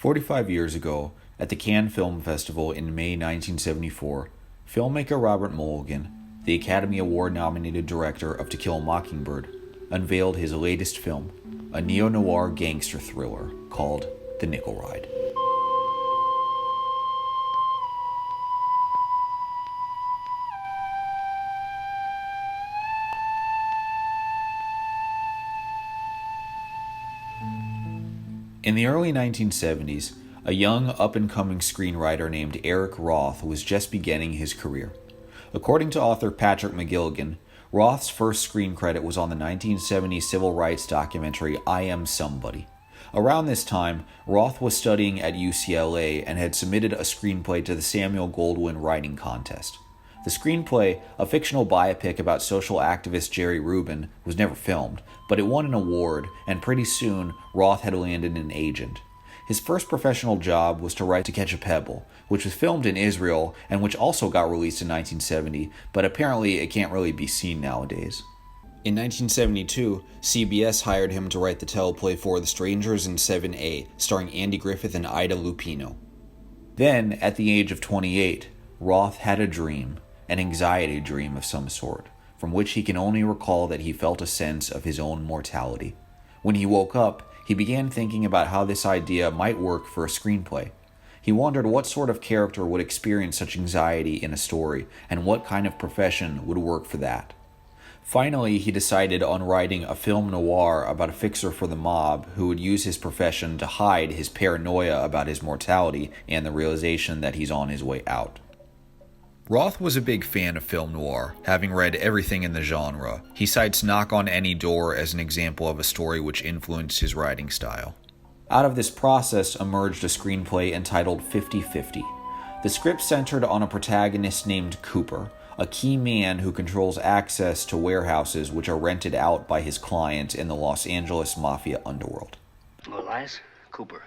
45 years ago, at the Cannes Film Festival in May 1974, filmmaker Robert Mulligan, the Academy Award-nominated director of To Kill a Mockingbird, unveiled his latest film, a neo-noir gangster thriller called The Nickel Ride. In the early 1970s, a young up-and-coming screenwriter named Eric Roth was just beginning his career. According to author Patrick McGilligan, Roth's first screen credit was on the 1970 civil rights documentary I Am Somebody. Around this time, Roth was studying at UCLA and had submitted a screenplay to the Samuel Goldwyn Writing Contest. The screenplay, a fictional biopic about social activist Jerry Rubin, was never filmed, but it won an award, and pretty soon, Roth had landed an agent. His first professional job was to write To Catch a Pebble, which was filmed in Israel and which also got released in 1970, but apparently it can't really be seen nowadays. In 1972, CBS hired him to write the teleplay for The Strangers in 7A, starring Andy Griffith and Ida Lupino. Then, at the age of 28, Roth had a dream, an anxiety dream of some sort, from which he can only recall that he felt a sense of his own mortality. When he woke up, he began thinking about how this idea might work for a screenplay. He wondered what sort of character would experience such anxiety in a story, and what kind of profession would work for that. Finally, he decided on writing a film noir about a fixer for the mob who would use his profession to hide his paranoia about his mortality and the realization that he's on his way out. Roth was a big fan of film noir, having read everything in the genre. He cites Knock on Any Door as an example of a story which influenced his writing style. Out of this process emerged a screenplay entitled 50-50. The script centered on a protagonist named Cooper, a key man who controls access to warehouses which are rented out by his clients in the Los Angeles mafia underworld. Oh, Elias? Cooper.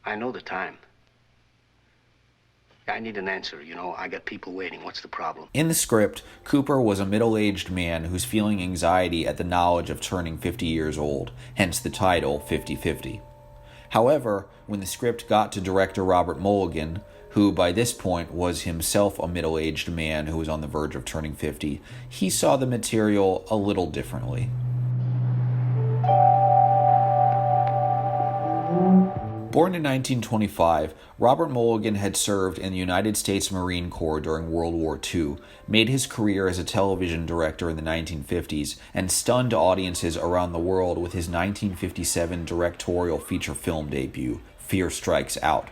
I know the time. I need an answer, I got people waiting. What's the problem? In the script, Cooper was a middle-aged man who's feeling anxiety at the knowledge of turning 50 years old, hence the title 50-50. However, when the script got to director Robert Mulligan, who by this point was himself a middle-aged man who was on the verge of turning 50, he saw the material a little differently. Born in 1925, Robert Mulligan had served in the United States Marine Corps during World War II, made his career as a television director in the 1950s, and stunned audiences around the world with his 1957 directorial feature film debut, Fear Strikes Out,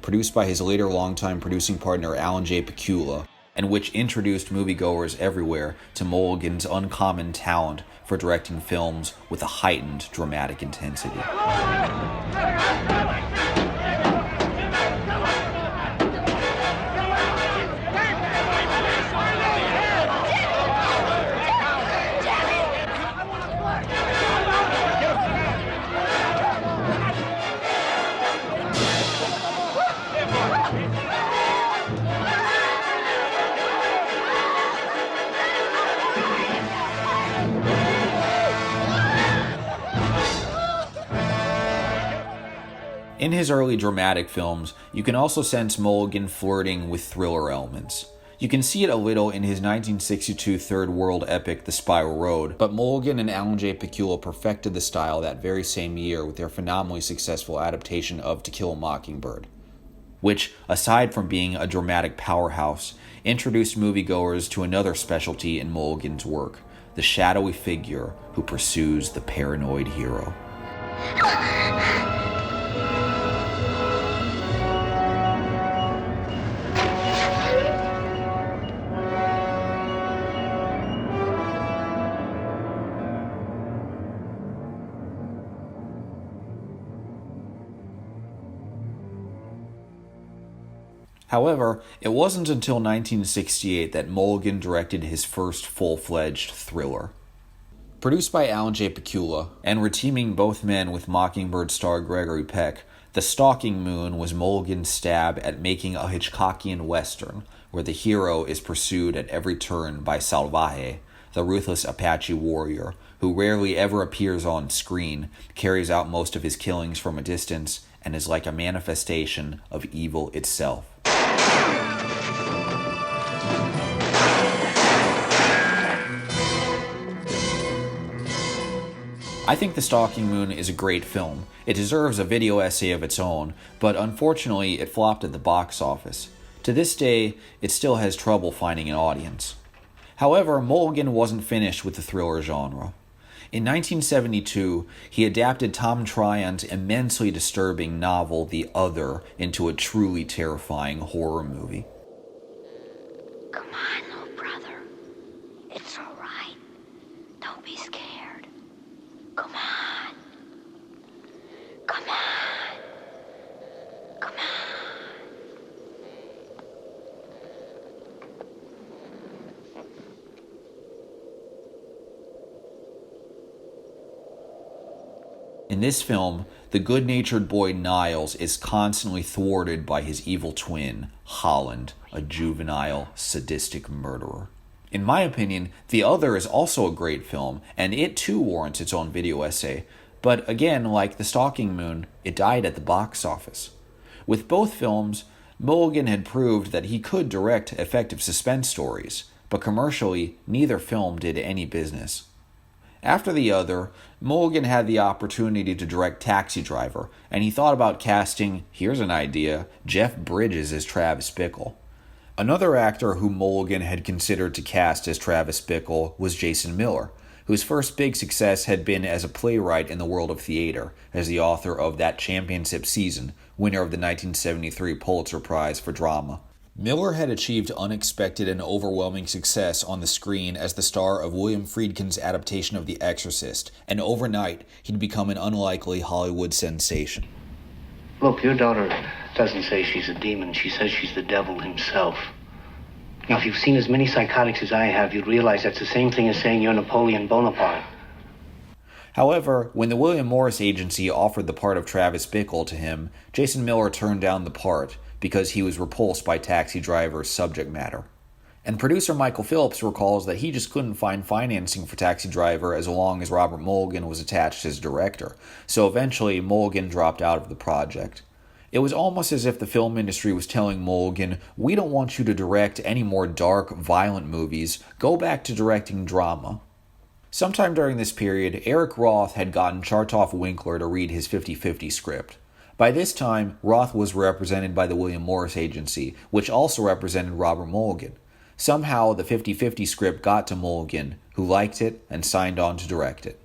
produced by his later longtime producing partner Alan J. Pakula, and which introduced moviegoers everywhere to Mulligan's uncommon talent for directing films with a heightened dramatic intensity. In his early dramatic films, you can also sense Mulligan flirting with thriller elements. You can see it a little in his 1962 third world epic The Spiral Road, but Mulligan and Alan J. Pakula perfected the style that very same year with their phenomenally successful adaptation of To Kill a Mockingbird, which, aside from being a dramatic powerhouse, introduced moviegoers to another specialty in Mulligan's work, the shadowy figure who pursues the paranoid hero. However, it wasn't until 1968 that Mulligan directed his first full-fledged thriller. Produced by Alan J. Pakula, and reteaming both men with Mockingbird star Gregory Peck, The Stalking Moon was Mulligan's stab at making a Hitchcockian western, where the hero is pursued at every turn by Salvaje, the ruthless Apache warrior, who rarely ever appears on screen, carries out most of his killings from a distance, and is like a manifestation of evil itself. I think The Stalking Moon is a great film. It deserves a video essay of its own, but unfortunately it flopped at the box office. To this day, it still has trouble finding an audience. However, Mulligan wasn't finished with the thriller genre. In 1972, he adapted Tom Tryon's immensely disturbing novel The Other into a truly terrifying horror movie. Come on, little brother. It's all right. Don't be scared. Come on. Come on. Come on. In this film, the good-natured boy Niles is constantly thwarted by his evil twin, Holland, a juvenile, sadistic murderer. In my opinion, The Other is also a great film, and it too warrants its own video essay. But again, like The Stalking Moon, it died at the box office. With both films, Mulligan had proved that he could direct effective suspense stories, but commercially, neither film did any business. After The Other, Mulligan had the opportunity to direct Taxi Driver, and he thought about casting, here's an idea, Jeff Bridges as Travis Bickle. Another actor who Mulligan had considered to cast as Travis Bickle was Jason Miller, whose first big success had been as a playwright in the world of theater, as the author of That Championship Season, winner of the 1973 Pulitzer Prize for Drama. Miller had achieved unexpected and overwhelming success on the screen as the star of William Friedkin's adaptation of The Exorcist, and overnight he'd become an unlikely Hollywood sensation. Look, your daughter doesn't say she's a demon. She says she's the devil himself. Now, if you've seen as many psychotics as I have, you'd realize that's the same thing as saying you're Napoleon Bonaparte. However, when the William Morris Agency offered the part of Travis Bickle to him, Jason Miller turned down the part because he was repulsed by Taxi Driver's subject matter. And producer Michael Phillips recalls that he just couldn't find financing for Taxi Driver as long as Robert Mulligan was attached as director, so eventually Mulligan dropped out of the project. It was almost as if the film industry was telling Mulligan, we don't want you to direct any more dark, violent movies, go back to directing drama. Sometime during this period, Eric Roth had gotten Chartoff Winkler to read his 50-50 script. By this time, Roth was represented by the William Morris Agency, which also represented Robert Mulligan. Somehow, the 50-50 script got to Mulligan, who liked it and signed on to direct it.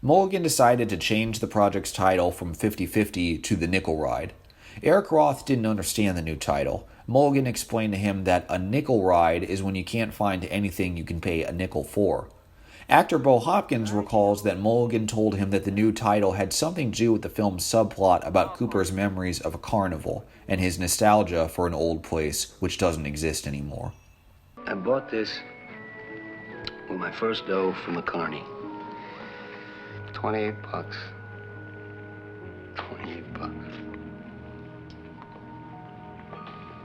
Mulligan decided to change the project's title from 50-50 to The Nickel Ride. Eric Roth didn't understand the new title. Mulligan explained to him that a nickel ride is when you can't find anything you can pay a nickel for. Actor Bo Hopkins recalls that Mulligan told him that the new title had something to do with the film's subplot about Cooper's memories of a carnival and his nostalgia for an old place which doesn't exist anymore. I bought this with my first dough from the carny. 28 bucks. 28 bucks.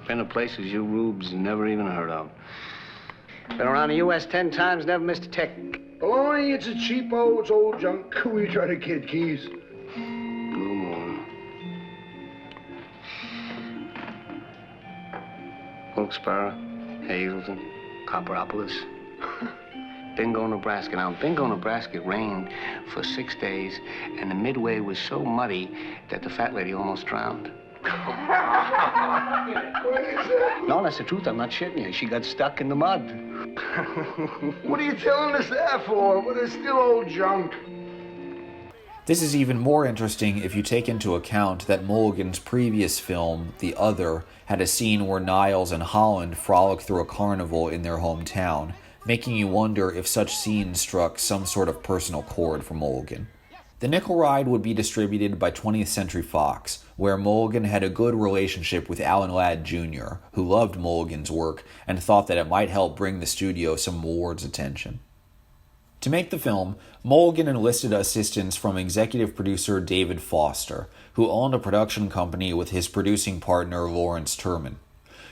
Been to places you rubes never even heard of. Been around the U.S. 10 times, never missed a tick. Baloney, it's a cheapo, it's old junk. Who you trying to kid, Keys? Blue Moon. Wilkes-Barre, Hazleton, Copperopolis. Bingo, Nebraska. Now, in Bingo, Nebraska, it rained for 6 days, and the midway was so muddy that the fat lady almost drowned. What is that? No, that's the truth. I'm not shitting you. She got stuck in the mud. What are you telling us that for? But it's still old junk. This is even more interesting if you take into account that Mulligan's previous film, The Other, had a scene where Niles and Holland frolic through a carnival in their hometown, making you wonder if such scenes struck some sort of personal chord for Mulligan. The Nickel Ride would be distributed by 20th Century Fox, where Mulligan had a good relationship with Alan Ladd Jr., who loved Mulligan's work and thought that it might help bring the studio some awards attention. To make the film, Mulligan enlisted assistance from executive producer David Foster, who owned a production company with his producing partner Lawrence Turman.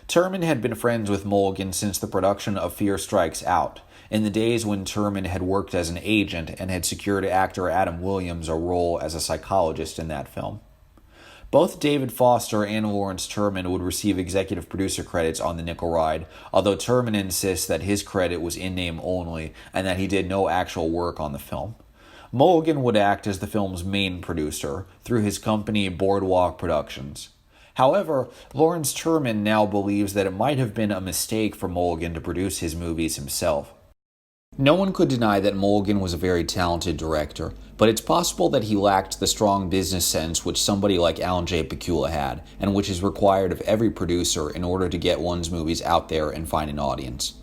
Turman had been friends with Mulligan since the production of Fear Strikes Out, in the days when Turman had worked as an agent and had secured actor Adam Williams a role as a psychologist in that film. Both David Foster and Lawrence Turman would receive executive producer credits on The Nickel Ride, although Turman insists that his credit was in name only and that he did no actual work on the film. Mulligan would act as the film's main producer through his company Boardwalk Productions. However, Lawrence Turman now believes that it might have been a mistake for Mulligan to produce his movies himself. No one could deny that Mulligan was a very talented director, but it's possible that he lacked the strong business sense which somebody like Alan J. Pakula had, and which is required of every producer in order to get one's movies out there and find an audience.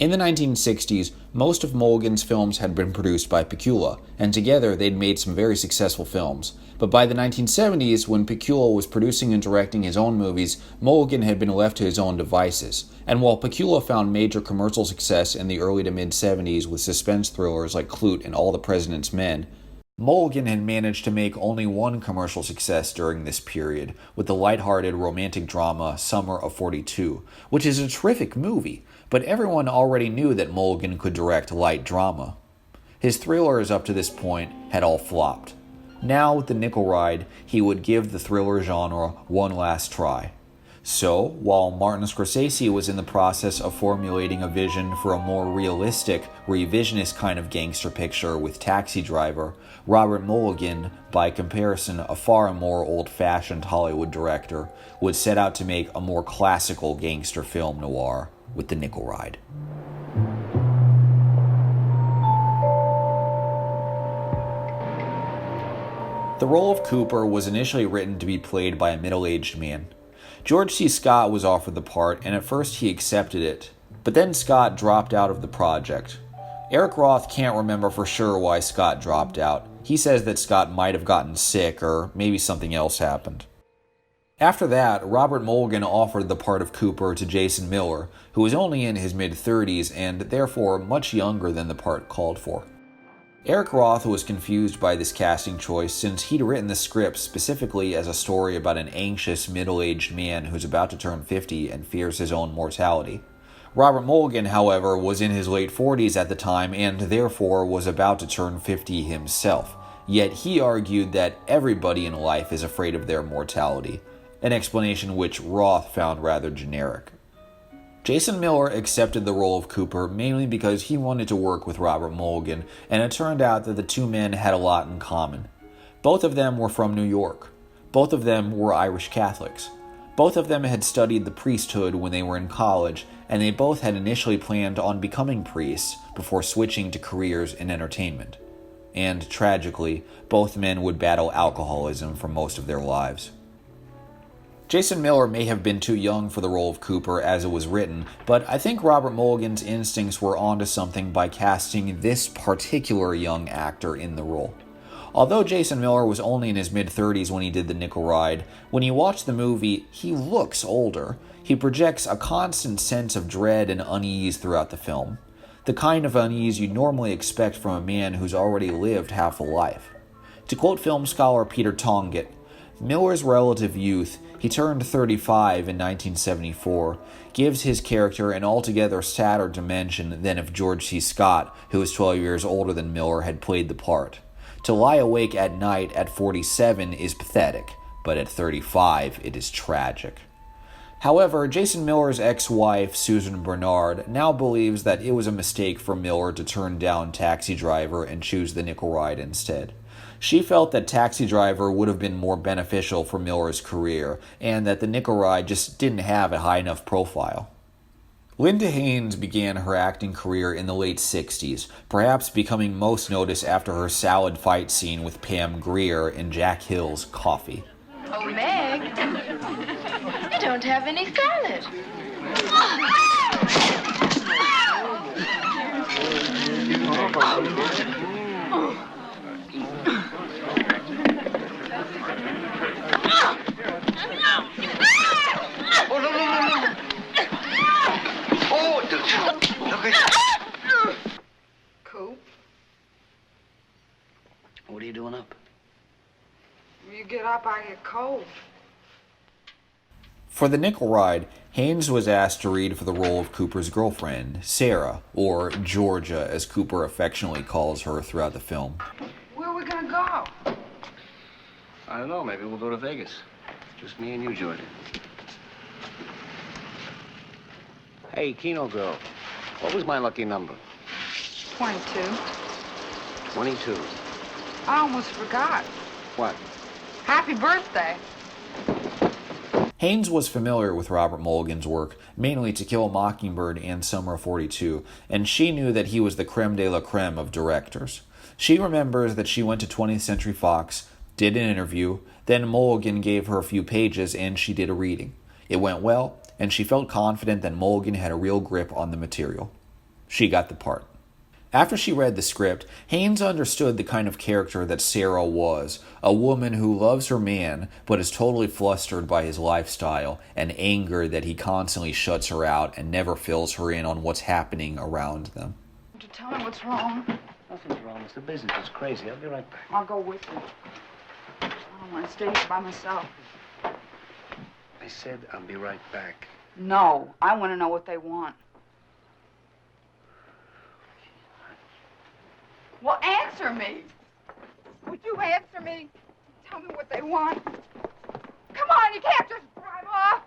In the 1960s, most of Mulligan's films had been produced by Pakula, and together they'd made some very successful films. But by the 1970s, when Pakula was producing and directing his own movies, Mulligan had been left to his own devices. And while Pakula found major commercial success in the early to mid-70s with suspense thrillers like Clute and All the President's Men, Mulligan had managed to make only one commercial success during this period, with the lighthearted romantic drama Summer of 42, which is a terrific movie, but everyone already knew that Mulligan could direct light drama. His thrillers up to this point had all flopped. Now, with The Nickel Ride, he would give the thriller genre one last try. So, while Martin Scorsese was in the process of formulating a vision for a more realistic, revisionist kind of gangster picture with Taxi Driver, Robert Mulligan, by comparison a far more old-fashioned Hollywood director, would set out to make a more classical gangster film noir with The Nickel Ride. The role of Cooper was initially written to be played by a middle-aged man. George C. Scott was offered the part, and at first he accepted it, but then Scott dropped out of the project. Eric Roth can't remember for sure why Scott dropped out. He says that Scott might have gotten sick, or maybe something else happened. After that, Robert Mulligan offered the part of Cooper to Jason Miller, who was only in his mid-30s and therefore much younger than the part called for. Eric Roth was confused by this casting choice since he'd written the script specifically as a story about an anxious middle-aged man who's about to turn 50 and fears his own mortality. Robert Mulligan, however, was in his late 40s at the time and therefore was about to turn 50 himself, yet he argued that everybody in life is afraid of their mortality, an explanation which Roth found rather generic. Jason Miller accepted the role of Cooper mainly because he wanted to work with Robert Mulligan, and it turned out that the two men had a lot in common. Both of them were from New York. Both of them were Irish Catholics. Both of them had studied the priesthood when they were in college, and they both had initially planned on becoming priests before switching to careers in entertainment. And, tragically, both men would battle alcoholism for most of their lives. Jason Miller may have been too young for the role of Cooper as it was written, but I think Robert Mulligan's instincts were onto something by casting this particular young actor in the role. Although Jason Miller was only in his mid-30s when he did The Nickel Ride, when you watch the movie, he looks older. He projects a constant sense of dread and unease throughout the film, the kind of unease you'd normally expect from a man who's already lived half a life. To quote film scholar Peter Tongitt, Miller's relative youth, he turned 35 in 1974, gives his character an altogether sadder dimension than if George C. Scott, who was 12 years older than Miller, had played the part. To lie awake at night at 47 is pathetic, but at 35 it is tragic. However, Jason Miller's ex-wife, Susan Bernard, now believes that it was a mistake for Miller to turn down Taxi Driver and choose The Nickel Ride instead. She felt that Taxi Driver would have been more beneficial for Miller's career, and that The Nickel Ride just didn't have a high enough profile. Linda Haynes began her acting career in the late 60s, perhaps becoming most noticed after her salad fight scene with Pam Grier in Jack Hill's Coffee. Oh, Meg, you don't have any salad. Coop? What are you doing up? When you get up, I get cold. For the nickel ride, Haynes was asked to read for the role of Cooper's girlfriend, Sarah, or Georgia as Cooper affectionately calls her throughout the film. Where are we gonna go? I don't know, maybe we'll go to Vegas. Just me and you, Georgia. Hey, Kino girl, what was my lucky number? 22. 22. I almost forgot. What? Happy birthday. Haynes was familiar with Robert Mulligan's work, mainly To Kill a Mockingbird and Summer of 42, and she knew that he was the creme de la creme of directors. She remembers that she went to 20th Century Fox, did an interview, then Mulligan gave her a few pages and she did a reading. It went well, and she felt confident that Mulligan had a real grip on the material. She got the part. After she read the script, Haynes understood the kind of character that Sarah was, a woman who loves her man but is totally flustered by his lifestyle and angered that he constantly shuts her out and never fills her in on what's happening around them. Would you tell me what's wrong? Nothing's wrong. It's the business. It's crazy. I'll be right back. I'll go with you. I don't want to stay here by myself. I said I'll be right back. No, I want to know what they want. Well, answer me. Would you answer me? Tell me what they want. Come on, you can't just drive off.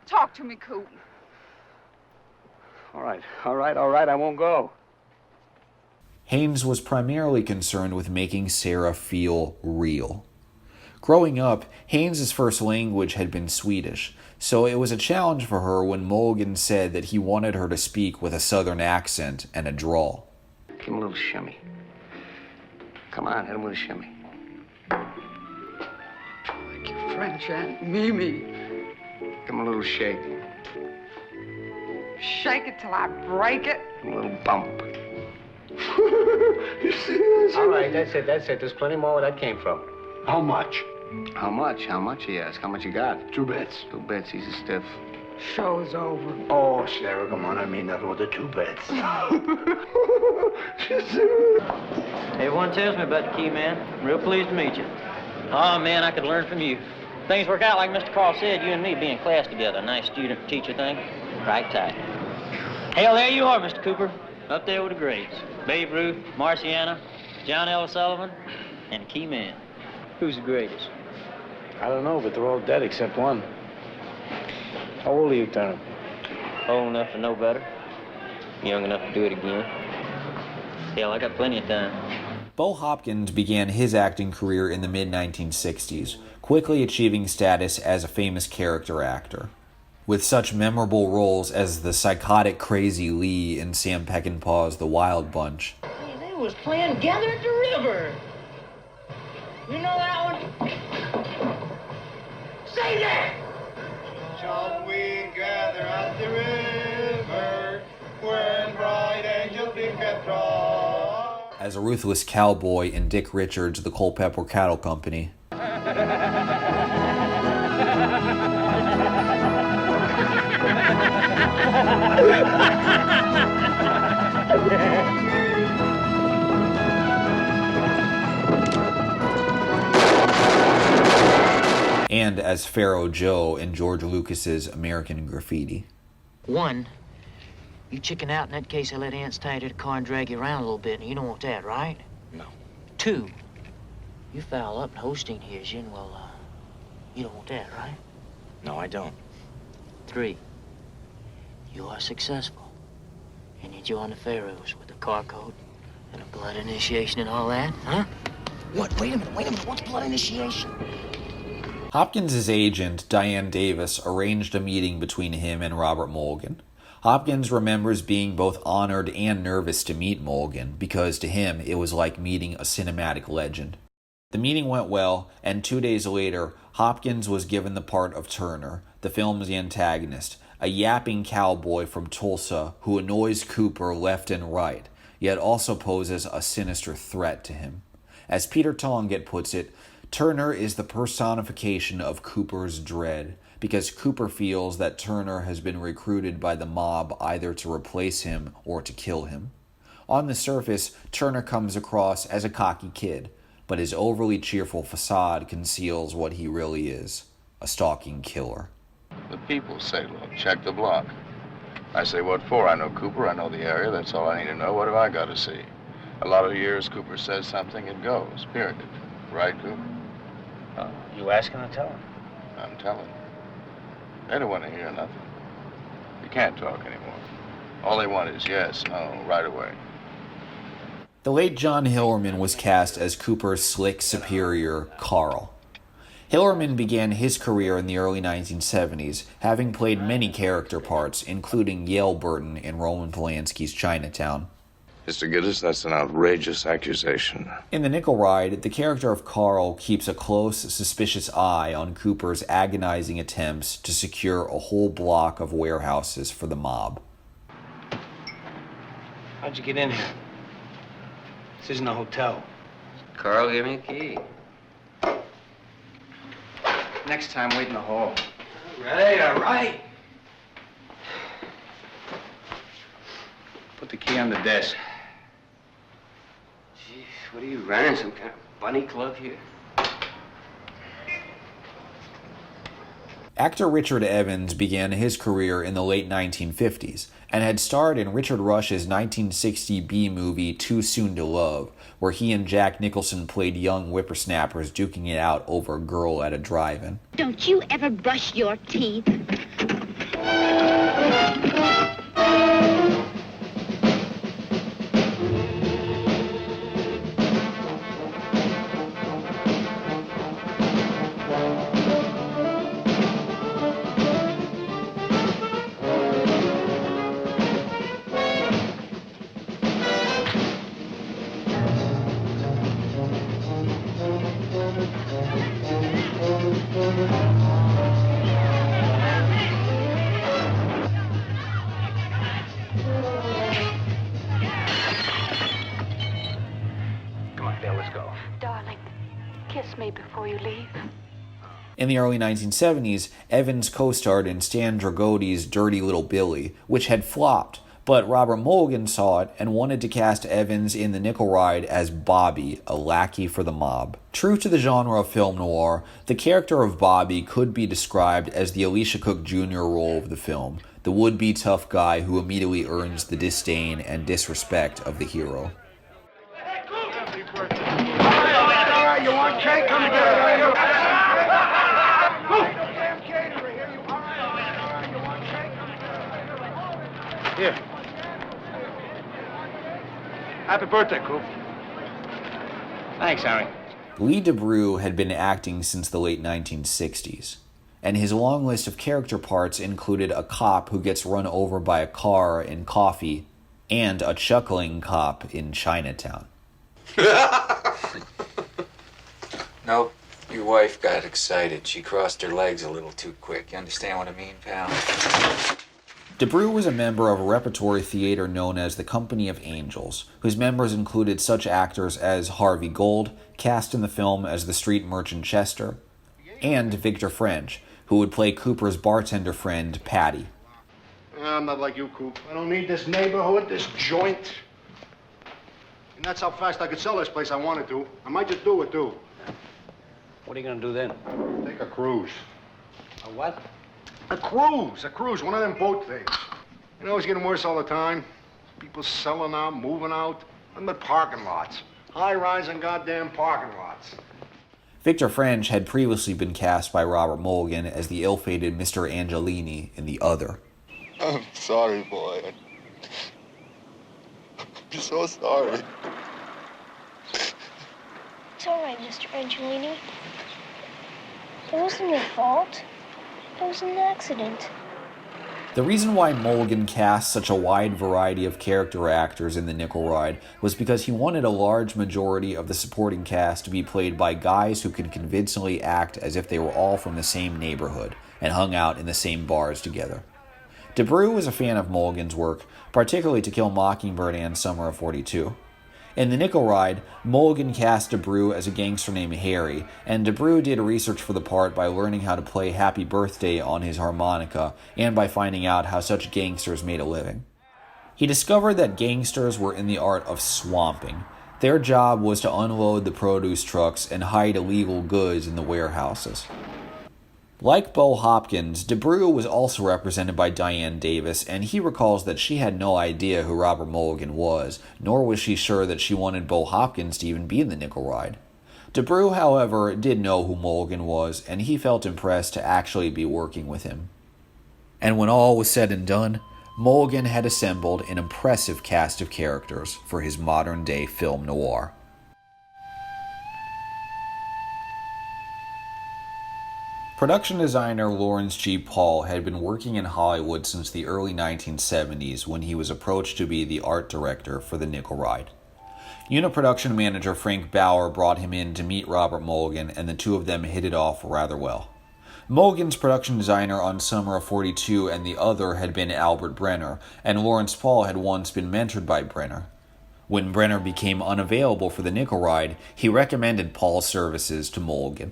Talk to me, Coop. All right, I won't go. Haynes was primarily concerned with making Sarah feel real. Growing up, Haynes' first language had been Swedish, so it was a challenge for her when Mulligan said that he wanted her to speak with a southern accent and a drawl. Give him a little shimmy. Come on, hit him with a shimmy. Like your French Aunt Mimi. Give him a little shake. Shake it till I break it. A little bump. You see this? All right, that's it. There's plenty more where that came from. How much? How much, he asked. How much you got? 2 bits. 2 bits, he's a stiff. Show's over. Oh, Sarah, come on. I mean nothing with the 2 bits. Everyone tells me about the key man. I'm real pleased to meet you. Oh, man, I could learn from you. Things work out like Mr. Carl said, you and me be in class together. Nice student-teacher thing. Right tight. Hell, there you are, Mr. Cooper. Up there with the greats. Babe Ruth, Marciana, John L. Sullivan, and the key man. Who's the greatest? I don't know, but they're all dead except one. How old are you, Turner? Old enough to know better. Young enough to do it again. Hell, I got plenty of time. Bo Hopkins began his acting career in the mid-1960s, quickly achieving status as a famous character actor. With such memorable roles as the psychotic Crazy Lee in Sam Peckinpah's The Wild Bunch. Hey, they was playing Gather at the River. You know that one? Say that! Shall we gather at the river when bright angels beam kept dry? As a ruthless cowboy in Dick Richards' The Culpeper Cattle Company. And as Pharaoh Joe in George Lucas's American Graffiti. 1, you chicken out in that case I let ants tie you to the car and drag you around a little bit, and you don't want that, right? No. 2, you foul up and Holstein hears you, and well, you don't want that, right? No, I don't. 3, you are successful, and you join the Pharaohs with a car code and a blood initiation and all that, huh? What? Wait a minute, what's blood initiation? Hopkins' agent, Diane Davis, arranged a meeting between him and Robert Mulligan. Hopkins remembers being both honored and nervous to meet Mulligan, because to him it was like meeting a cinematic legend. The meeting went well, and 2 days later, Hopkins was given the part of Turner, the film's antagonist, a yapping cowboy from Tulsa who annoys Cooper left and right, yet also poses a sinister threat to him. As Peter Tonget puts it, Turner is the personification of Cooper's dread, because Cooper feels that Turner has been recruited by the mob either to replace him or to kill him. On the surface, Turner comes across as a cocky kid, but his overly cheerful facade conceals what he really is, a stalking killer. The people say, look, check the block. I say, what for? I know Cooper, I know the area, that's all I need to know. What have I got to see? A lot of the years Cooper says something, it goes, period. Right, Cooper? You asking to tell him? I'm telling. They don't want to hear nothing. You can't talk anymore. All they want is yes, no, right away. The late John Hillerman was cast as Cooper's slick superior, Carl. Hillerman began his career in the early 1970s, having played many character parts, including Yale Burton in Roman Polanski's Chinatown. Mr. Giddis, that's an outrageous accusation. In The Nickel Ride, the character of Carl keeps a close, suspicious eye on Cooper's agonizing attempts to secure a whole block of warehouses for the mob. How'd you get in here? This isn't a hotel. Carl, give me a key. Next time, wait in the hall. All right. Put the key on the desk. Jeez, what are you running? Some kind of bunny club here? Actor Richard Evans began his career in the late 1950s and had starred in Richard Rush's 1960 B-movie Too Soon to Love, where he and Jack Nicholson played young whippersnappers duking it out over a girl at a drive-in. Don't you ever brush your teeth? In the early 1970s, Evans co-starred in Stan Dragotti's Dirty Little Billy, which had flopped, but Robert Mulligan saw it and wanted to cast Evans in The Nickel Ride as Bobby, a lackey for the mob. True to the genre of film noir, the character of Bobby could be described as the Alicia Cook Jr. role of the film, the would-be tough guy who immediately earns the disdain and disrespect of the hero. All right, you want cake? Come together. Here. Happy birthday, Coop. Thanks, Harry. Lee DeBrew had been acting since the late 1960s, and his long list of character parts included a cop who gets run over by a car in Coffee and a chuckling cop in Chinatown. Nope. Your wife got excited. She crossed her legs a little too quick. You understand what I mean, pal? DeBrew was a member of a repertory theater known as the Company of Angels, whose members included such actors as Harvey Gold, cast in the film as the street merchant Chester, and Victor French, who would play Cooper's bartender friend, Patty. I'm not like you, Coop. I don't need this neighborhood, this joint. And that's how fast I could sell this place I wanted to. I might just do it, too. What are you gonna do then? Take a cruise. A what? A cruise, one of them boat things. You know, it's getting worse all the time. People selling out, moving out. Nothing but parking lots. High-rise and goddamn parking lots. Victor French had previously been cast by Robert Mulligan as the ill-fated Mr. Angelini in The Other. I'm sorry, boy. I'm so sorry. It's all right, Mr. Angelini. It wasn't your fault. It was an accident. The reason why Mulligan cast such a wide variety of character actors in The Nickel Ride was because he wanted a large majority of the supporting cast to be played by guys who could convincingly act as if they were all from the same neighborhood and hung out in the same bars together. DeBrew was a fan of Mulligan's work, particularly To Kill a Mockingbird and Summer of '42. In The Nickel Ride, Mulligan cast DeBrew as a gangster named Harry, and DeBrew did research for the part by learning how to play Happy Birthday on his harmonica and by finding out how such gangsters made a living. He discovered that gangsters were in the art of swamping. Their job was to unload the produce trucks and hide illegal goods in the warehouses. Like Bo Hopkins, DeBrew was also represented by Diane Davis, and he recalls that she had no idea who Robert Mulligan was, nor was she sure that she wanted Bo Hopkins to even be in the nickel ride. DeBrew, however, did know who Mulligan was, and he felt impressed to actually be working with him. And when all was said and done, Mulligan had assembled an impressive cast of characters for his modern-day film noir. Production designer Lawrence G. Paull had been working in Hollywood since the early 1970s when he was approached to be the art director for The Nickel Ride. Unit production manager Frank Bauer brought him in to meet Robert Mulligan, and the two of them hit it off rather well. Mulligan's production designer on Summer of 42 and the other had been Albert Brenner, and Lawrence Paull had once been mentored by Brenner. When Brenner became unavailable for The Nickel Ride, he recommended Paull's services to Mulligan.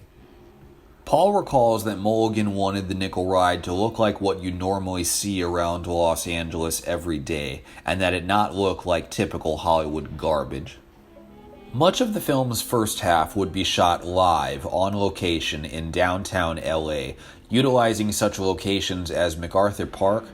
Paull recalls that Mulligan wanted The Nickel Ride to look like what you normally see around Los Angeles every day, and that it not look like typical Hollywood garbage. Much of the film's first half would be shot live, on location, in downtown LA, utilizing such locations as MacArthur Park,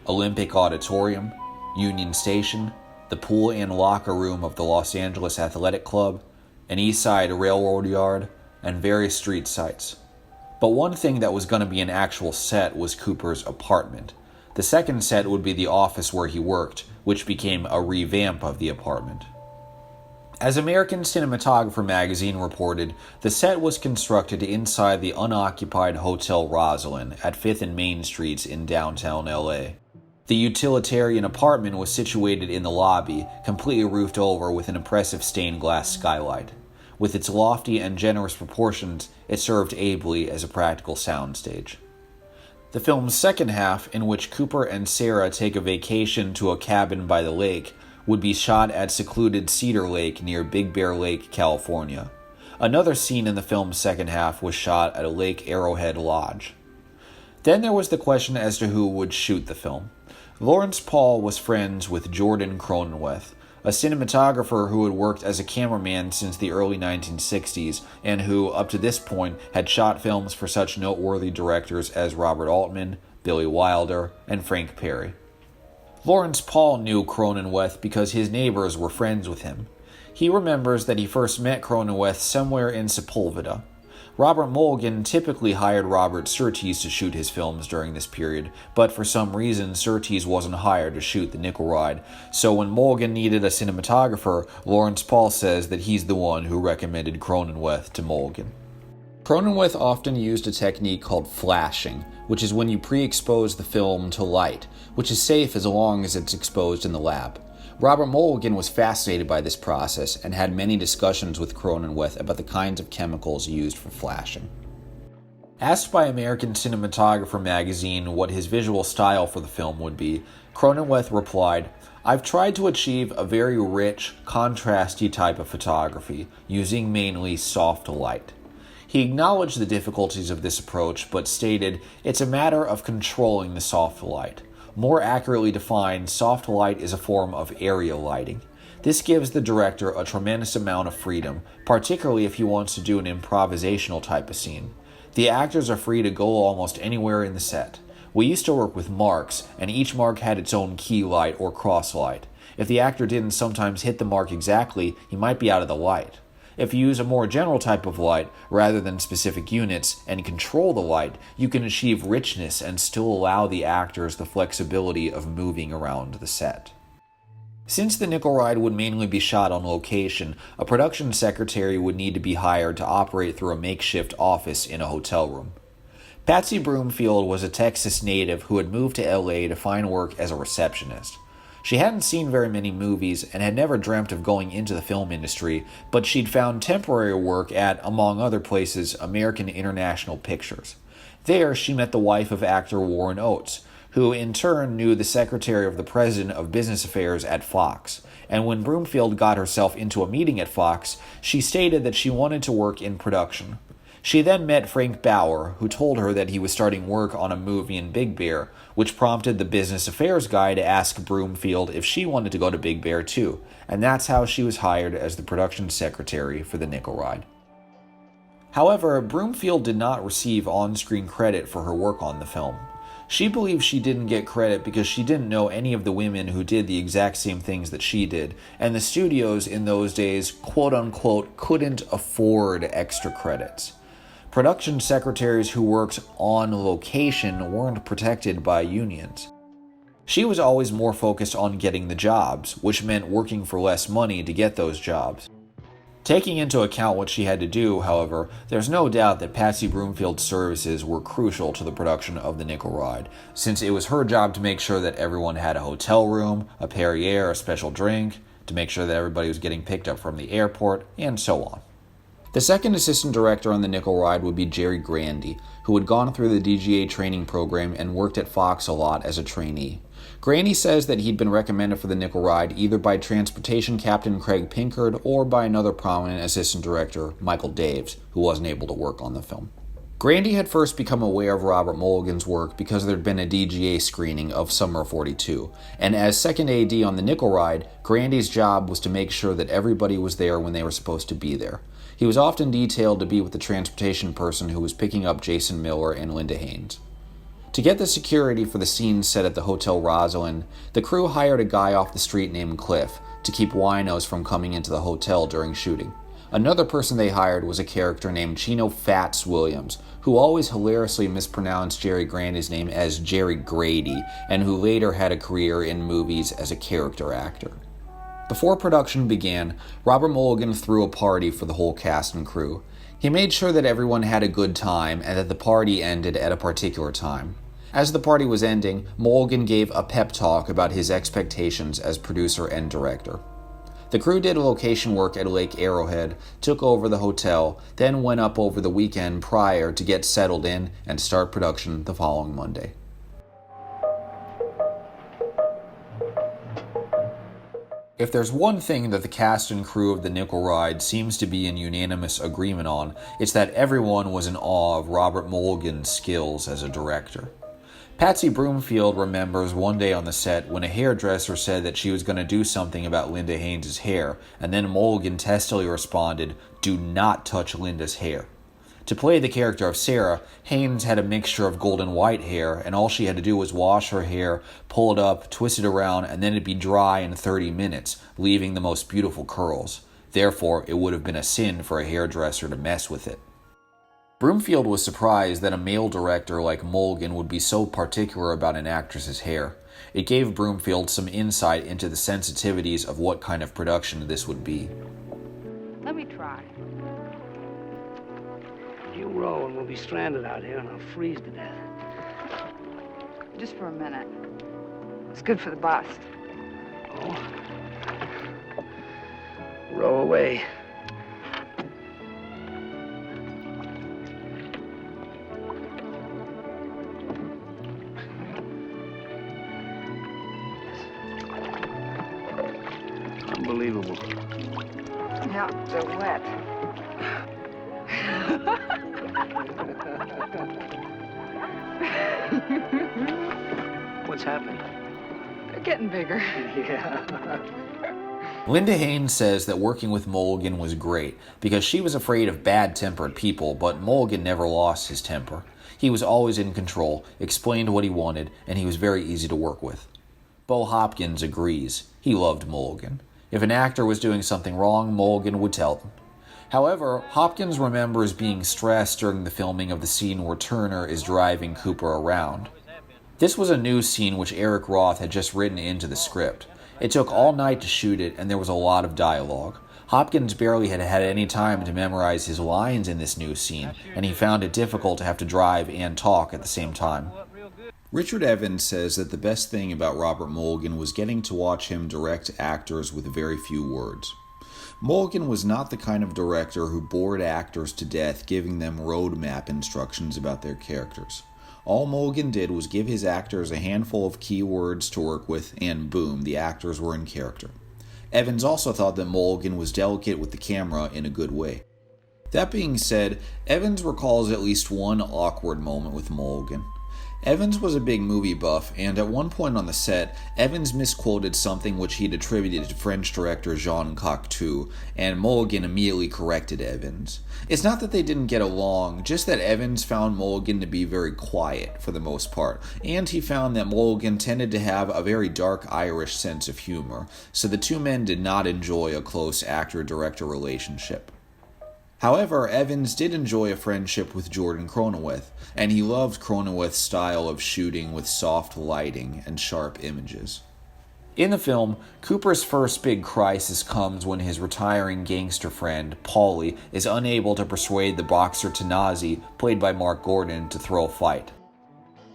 Olympic Auditorium, Union Station, the pool and locker room of the Los Angeles Athletic Club, an East Side railroad yard, and various street sites. But one thing that was going to be an actual set was Cooper's apartment. The second set would be the office where he worked, which became a revamp of the apartment. As American Cinematographer magazine reported, the set was constructed inside the unoccupied Hotel Rosslyn at 5th and Main Streets in downtown LA. The utilitarian apartment was situated in the lobby, completely roofed over with an impressive stained glass skylight. With its lofty and generous proportions, it served ably as a practical soundstage. The film's second half, in which Cooper and Sarah take a vacation to a cabin by the lake, would be shot at secluded Cedar Lake near Big Bear Lake, California. Another scene in the film's second half was shot at a Lake Arrowhead lodge. Then there was the question as to who would shoot the film. Lawrence Paull was friends with Jordan Cronenweth, a cinematographer who had worked as a cameraman since the early 1960s and who, up to this point, had shot films for such noteworthy directors as Robert Altman, Billy Wilder, and Frank Perry. Lawrence Paull knew Cronenweth because his neighbors were friends with him. He remembers that he first met Cronenweth somewhere in Sepulveda. Robert Mulligan typically hired Robert Surtees to shoot his films during this period, but for some reason Surtees wasn't hired to shoot The Nickel Ride, so when Mulligan needed a cinematographer, Lawrence Paull says that he's the one who recommended Cronenweth to Mulligan. Cronenweth often used a technique called flashing, which is when you pre-expose the film to light, which is safe as long as it's exposed in the lab. Robert Mulligan was fascinated by this process and had many discussions with Cronenweth about the kinds of chemicals used for flashing. Asked by American Cinematographer magazine what his visual style for the film would be, Cronenweth replied, "I've tried to achieve a very rich, contrasty type of photography, using mainly soft light." He acknowledged the difficulties of this approach, but stated, "It's a matter of controlling the soft light. More accurately defined, soft light is a form of area lighting. This gives the director a tremendous amount of freedom, particularly if he wants to do an improvisational type of scene. The actors are free to go almost anywhere in the set. We used to work with marks, and each mark had its own key light or cross light. If the actor didn't sometimes hit the mark exactly, he might be out of the light. If you use a more general type of light, rather than specific units, and control the light, you can achieve richness and still allow the actors the flexibility of moving around the set." Since The Nickel Ride would mainly be shot on location, a production secretary would need to be hired to operate through a makeshift office in a hotel room. Patsy Broomfield was a Texas native who had moved to LA to find work as a receptionist. She hadn't seen very many movies and had never dreamt of going into the film industry, but she'd found temporary work at, among other places, American International Pictures. There, she met the wife of actor Warren Oates, who in turn knew the secretary of the president of business affairs at Fox. And when Broomfield got herself into a meeting at Fox, she stated that she wanted to work in production. She then met Frank Bauer, who told her that he was starting work on a movie in Big Bear, which prompted the business affairs guy to ask Broomfield if she wanted to go to Big Bear too, and that's how she was hired as the production secretary for the Nickel Ride. However, Broomfield did not receive on-screen credit for her work on the film. She believes she didn't get credit because she didn't know any of the women who did the exact same things that she did, and the studios in those days, quote-unquote, couldn't afford extra credits. Production secretaries who worked on location weren't protected by unions. She was always more focused on getting the jobs, which meant working for less money to get those jobs. Taking into account what she had to do, however, there's no doubt that Patsy Broomfield's services were crucial to the production of the Nickel Ride, since it was her job to make sure that everyone had a hotel room, a Perrier, a special drink, to make sure that everybody was getting picked up from the airport, and so on. The second assistant director on the Nickel Ride would be Jerry Grandy, who had gone through the DGA training program and worked at Fox a lot as a trainee. Grandy says that he'd been recommended for the Nickel Ride either by transportation captain Craig Pinkard or by another prominent assistant director, Michael Daves, who wasn't able to work on the film. Grandy had first become aware of Robert Mulligan's work because there'd been a DGA screening of Summer 42, and as second AD on the Nickel Ride, Grandy's job was to make sure that everybody was there when they were supposed to be there. He was often detailed to be with the transportation person who was picking up Jason Miller and Linda Haynes. To get the security for the scenes set at the Hotel Rosalind, the crew hired a guy off the street named Cliff to keep winos from coming into the hotel during shooting. Another person they hired was a character named Chino Fats Williams, who always hilariously mispronounced Jerry Grandy's name as Jerry Grady, and who later had a career in movies as a character actor. Before production began, Robert Mulligan threw a party for the whole cast and crew. He made sure that everyone had a good time and that the party ended at a particular time. As the party was ending, Mulligan gave a pep talk about his expectations as producer and director. The crew did location work at Lake Arrowhead, took over the hotel, then went up over the weekend prior to get settled in and start production the following Monday. If there's one thing that the cast and crew of the Nickel Ride seems to be in unanimous agreement on, it's that everyone was in awe of Robert Mulligan's skills as a director. Patsy Broomfield remembers one day on the set when a hairdresser said that she was going to do something about Linda Haynes' hair, and then Mulligan testily responded, "Do not touch Linda's hair." To play the character of Sarah, Haynes had a mixture of gold and white hair, and all she had to do was wash her hair, pull it up, twist it around, and then it'd be dry in 30 minutes, leaving the most beautiful curls. Therefore, it would have been a sin for a hairdresser to mess with it. Broomfield was surprised that a male director like Mulligan would be so particular about an actress's hair. It gave Broomfield some insight into the sensitivities of what kind of production this would be. Let me try. You roll and we'll be stranded out here and I'll freeze to death. Just for a minute. It's good for the bust. Oh. Row away. Unbelievable. Yeah, they're wet. What's happening? They're getting bigger. Yeah. Linda Haynes says that working with Mulligan was great because she was afraid of bad-tempered people, but Mulligan never lost his temper. He was always in control, explained what he wanted, and he was very easy to work with. Bo Hopkins agrees. He loved Mulligan. If an actor was doing something wrong, Mulligan would tell them. However, Hopkins remembers being stressed during the filming of the scene where Turner is driving Cooper around. This was a new scene which Eric Roth had just written into the script. It took all night to shoot it, and there was a lot of dialogue. Hopkins barely had any time to memorize his lines in this new scene, and he found it difficult to have to drive and talk at the same time. Richard Evans says that the best thing about Robert Mulligan was getting to watch him direct actors with very few words. Mulligan was not the kind of director who bored actors to death giving them roadmap instructions about their characters. All Mulligan did was give his actors a handful of key words to work with, and boom, the actors were in character. Evans also thought that Mulligan was delicate with the camera in a good way. That being said, Evans recalls at least one awkward moment with Mulligan. Evans was a big movie buff, and at one point on the set, Evans misquoted something which he'd attributed to French director Jean Cocteau, and Mulligan immediately corrected Evans. It's not that they didn't get along, just that Evans found Mulligan to be very quiet for the most part, and he found that Mulligan tended to have a very dark Irish sense of humor, so the two men did not enjoy a close actor-director relationship. However, Evans did enjoy a friendship with Jordan Cronenweth, and he loved Cronenweth's style of shooting with soft lighting and sharp images. In the film, Cooper's first big crisis comes when his retiring gangster friend, Paull, is unable to persuade the boxer Tanazi, played by Mark Gordon, to throw a fight.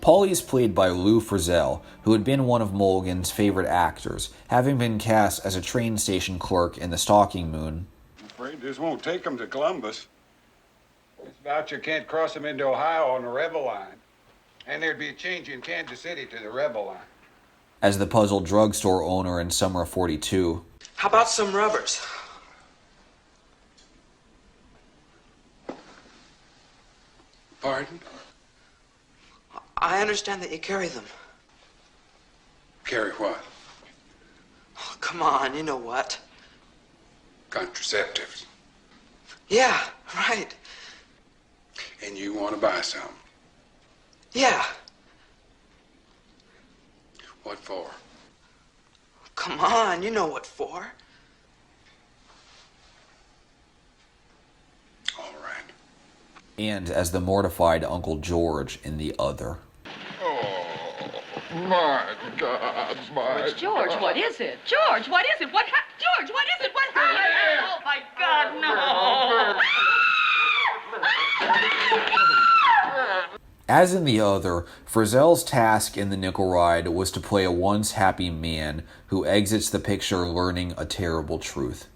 Paull is played by Lou Frizzell, who had been one of Mulligan's favorite actors, having been cast as a train station clerk in The Stalking Moon. I'm afraid this won't take them to Columbus. It's about you can't cross them into Ohio on the Rebel line. And there'd be a change in Kansas City to the Rebel line. As the puzzled drugstore owner in Summer of 42. How about some rubbers? Pardon? I understand that you carry them. Carry what? Oh, come on, you know what. Contraceptives. Yeah, right. And you want to buy some? Yeah. What for? Come on, you know what for. All right. And as the mortified Uncle George in The Other. Oh, my God, my George, God. what is it? George, what is it? George, what is it? What happened? Oh, my God, no! As in The Other, Frizzell's task in The Nickel Ride was to play a once happy man who exits the picture learning a terrible truth.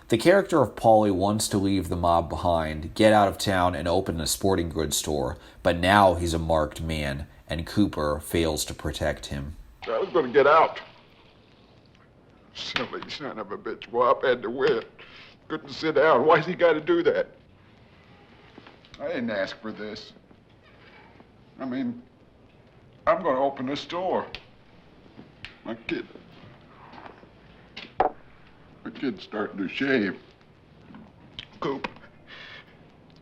The character of Paull wants to leave the mob behind, get out of town, and open a sporting goods store, but now he's a marked man, and Cooper fails to protect him. I was going to get out. Silly son of a bitch. Wop had to win. Couldn't sit down. Why's he got to do that? I didn't ask for this. I mean, I'm going to open a store. My kid's starting to shave. Coop,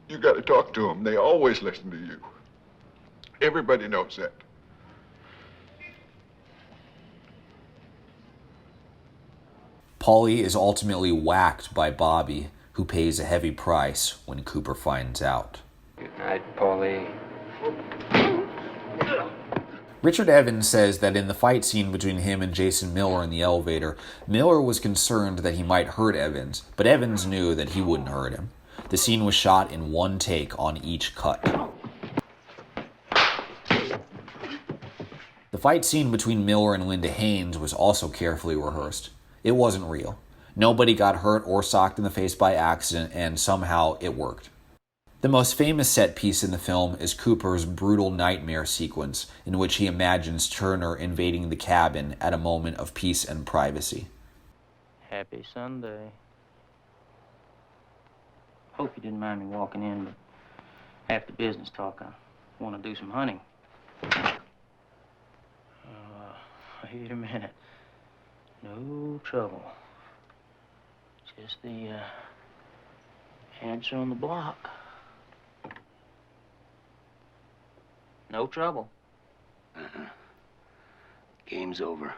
you got to talk to them. They always listen to you. Everybody knows that. Paull is ultimately whacked by Bobby, who pays a heavy price when Cooper finds out. Good night, Paulie. Richard Evans says that in the fight scene between him and Jason Miller in the elevator, Miller was concerned that he might hurt Evans, but Evans knew that he wouldn't hurt him. The scene was shot in one take on each cut. The fight scene between Miller and Linda Haynes was also carefully rehearsed. It wasn't real. Nobody got hurt or socked in the face by accident, and somehow it worked. The most famous set piece in the film is Cooper's brutal nightmare sequence, in which he imagines Turner invading the cabin at a moment of peace and privacy. Happy Sunday. Hope you didn't mind me walking in, but after business talk, I want to do some hunting. Wait a minute. No trouble. Just the answer on the block. No trouble. Game's over.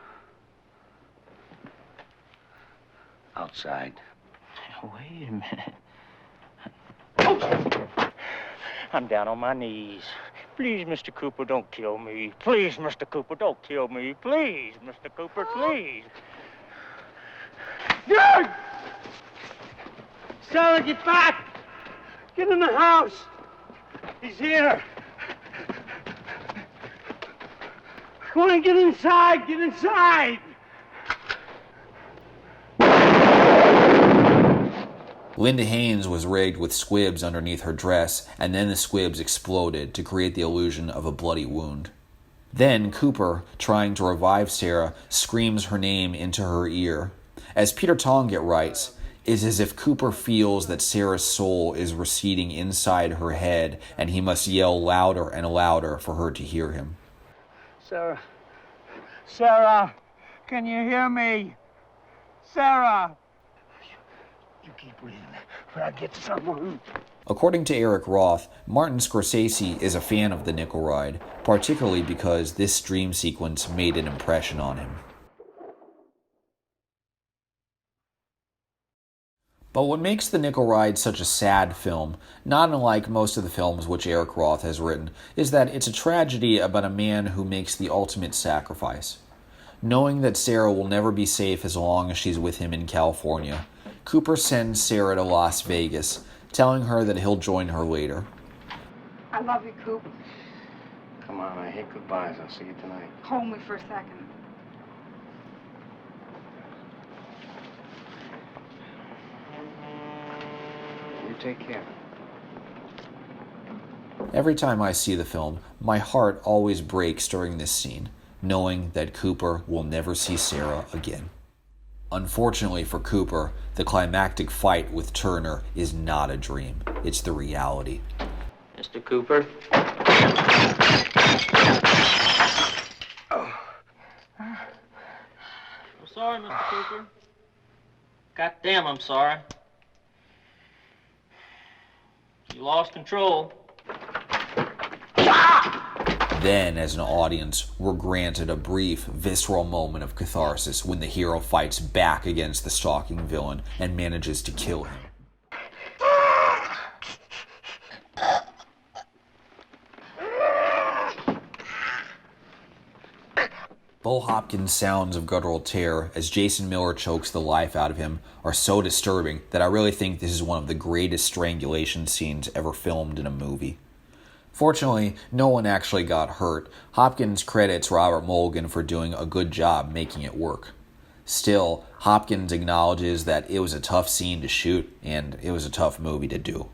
Outside. Wait a minute. I'm down on my knees. Please, Mr. Cooper, don't kill me. Please, Mr. Cooper, don't kill me. Please, Mr. Cooper, please. Good! Sally, get back! Get in the house! He's here! Come on, get inside! Get inside! Linda Haynes was rigged with squibs underneath her dress, and then the squibs exploded to create the illusion of a bloody wound. Then Cooper, trying to revive Sarah, screams her name into her ear. As Peter Tonget writes, is as if Cooper feels that Sarah's soul is receding inside her head, and he must yell louder and louder for her to hear him. Sarah. Sarah, can you hear me? Sarah! You keep breathing, but I get someone. According to Eric Roth, Martin Scorsese is a fan of the nickel ride, particularly because this dream sequence made an impression on him. But what makes The Nickel Ride such a sad film, not unlike most of the films which Eric Roth has written, is that it's a tragedy about a man who makes the ultimate sacrifice. Knowing that Sarah will never be safe as long as she's with him in California, Cooper sends Sarah to Las Vegas, telling her that he'll join her later. I love you, Coop. Come on, I hate goodbyes. I'll see you tonight. Hold me for a second. You take care. Every time I see the film, my heart always breaks during this scene, knowing that Cooper will never see Sarah again. Unfortunately for Cooper, the climactic fight with Turner is not a dream. It's the reality. Mr. Cooper? Oh. I'm sorry, Mr. Cooper. Goddamn, I'm sorry. You lost control. Then, as an audience, we're granted a brief, visceral moment of catharsis when the hero fights back against the stalking villain and manages to kill him. Bo Hopkins' sounds of guttural terror as Jason Miller chokes the life out of him are so disturbing that I really think this is one of the greatest strangulation scenes ever filmed in a movie. Fortunately, no one actually got hurt. Hopkins credits Robert Mulligan for doing a good job making it work. Still, Hopkins acknowledges that it was a tough scene to shoot, and it was a tough movie to do.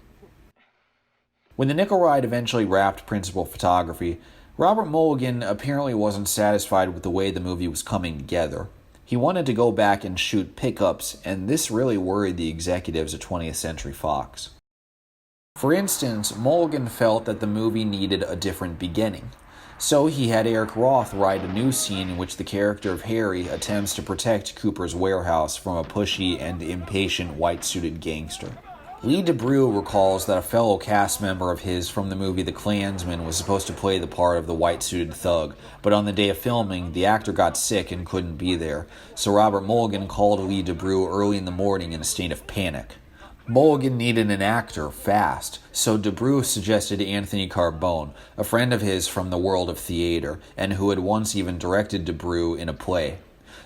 When the Nickel Ride eventually wrapped principal photography, Robert Mulligan apparently wasn't satisfied with the way the movie was coming together. He wanted to go back and shoot pickups, and this really worried the executives at 20th Century Fox. For instance, Mulligan felt that the movie needed a different beginning. So he had Eric Roth write a new scene in which the character of Harry attempts to protect Cooper's warehouse from a pushy and impatient white-suited gangster. Lee DeBrew recalls that a fellow cast member of his from the movie The Klansman was supposed to play the part of the white-suited thug, but on the day of filming, the actor got sick and couldn't be there, so Robert Mulligan called Lee DeBrew early in the morning in a state of panic. Mulligan needed an actor fast, so DeBrew suggested Anthony Carbone, a friend of his from the world of theater, and who had once even directed DeBrew in a play.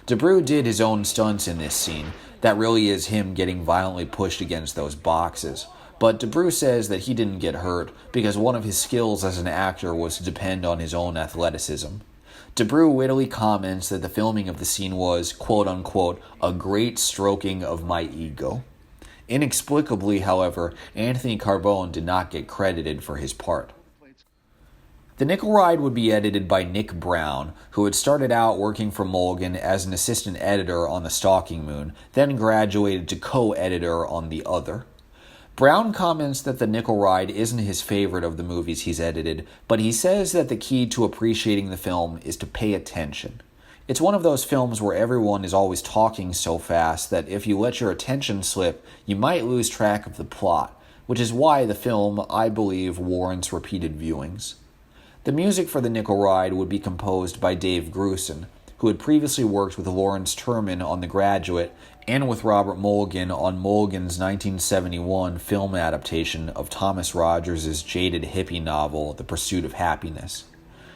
DeBrew did his own stunts in this scene. That really is him getting violently pushed against those boxes. But DeBrew says that he didn't get hurt because one of his skills as an actor was to depend on his own athleticism. DeBrew wittily comments that the filming of the scene was, quote-unquote, a great stroking of my ego. Inexplicably, however, Anthony Carbone did not get credited for his part. The Nickel Ride would be edited by Nick Brown, who had started out working for Mulligan as an assistant editor on The Stalking Moon, then graduated to co-editor on The Other. Brown comments that The Nickel Ride isn't his favorite of the movies he's edited, but he says that the key to appreciating the film is to pay attention. It's one of those films where everyone is always talking so fast that if you let your attention slip, you might lose track of the plot, which is why the film, I believe, warrants repeated viewings. The music for The Nickel Ride would be composed by Dave Grusin, who had previously worked with Lawrence Turman on The Graduate and with Robert Mulligan on Mulligan's 1971 film adaptation of Thomas Rogers' jaded hippie novel, The Pursuit of Happiness.